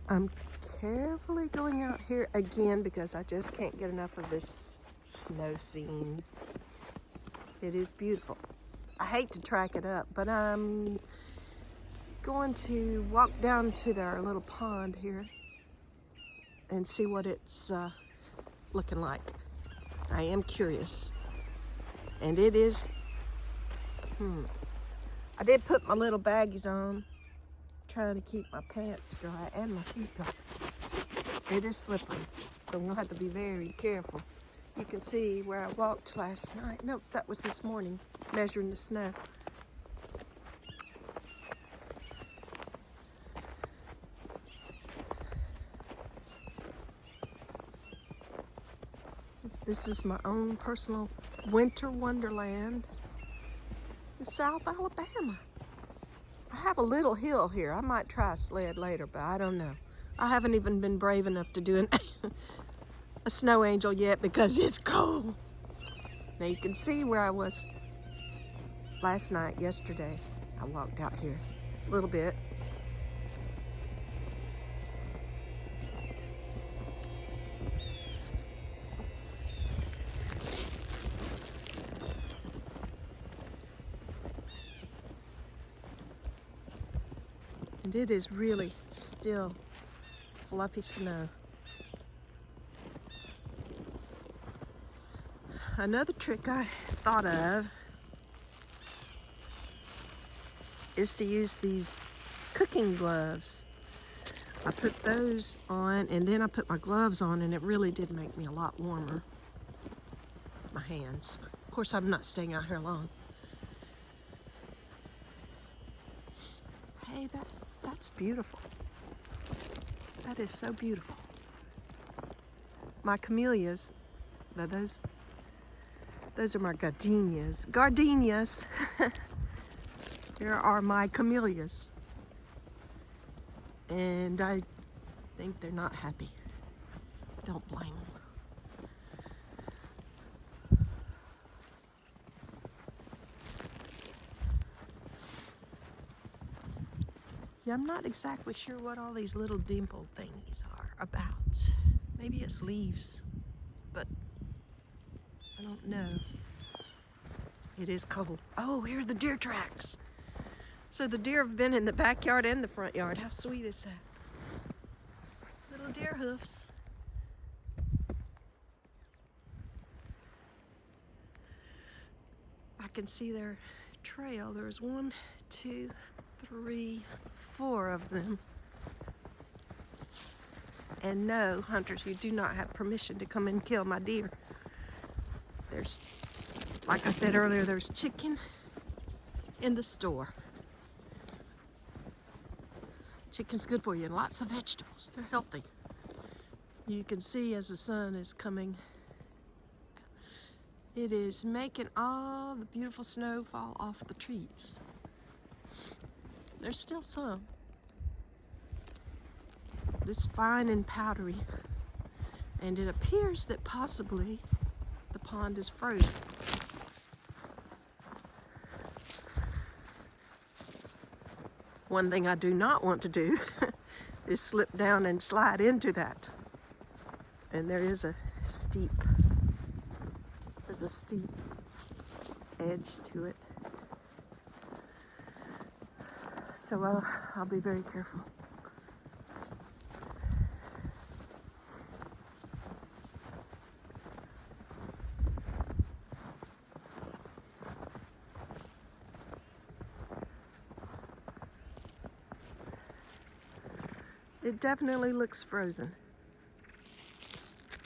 I'm carefully going out here again because I just can't get enough of this snow scene. It is beautiful. I hate to track it up, but I'm going to walk down to our little pond here and see what it's looking like. I am curious. And it is, I did put my little baggies on, trying to keep my pants dry and my feet dry. It is slippery, so we'll have to be very careful. You can see where I walked last night. No, that was this morning, measuring the snow. This is my own personal winter wonderland in South Alabama. I have a little hill here. I might try a sled later, but I don't know. I haven't even been brave enough to do a snow angel yet because it's cold. Now you can see where I was last night, yesterday. I walked out here a little bit. And it is really still fluffy snow. Another trick I thought of is to use these cooking gloves. I put those on and then I put my gloves on, and it really did make me a lot warmer. My hands. Of course, I'm not staying out here long. Hey, that's beautiful. That is so beautiful. My camellias, now those are my gardenias. Gardenias. Here are my camellias. And I think they're not happy. Don't blame them. Yeah, I'm not exactly sure what all these little dimple thingies are about. Maybe it's leaves, but I don't know. It is cold. Oh, here are the deer tracks. So the deer have been in the backyard and the front yard. How sweet is that? Little deer hoofs. I can see their trail. There's 1, 2, 3, 4 of them. And no, hunters, you do not have permission to come and kill my deer. There's, like I said earlier, there's chicken in the store. Chicken's good for you, and lots of vegetables. They're healthy. You can see as the sun is coming, it is making all the beautiful snow fall off the trees. There's still some. It's fine and powdery, and it appears that possibly the pond is frozen. One thing I do not want to do is slip down and slide into that. And there's a steep edge to it. So I'll be very careful. It definitely looks frozen.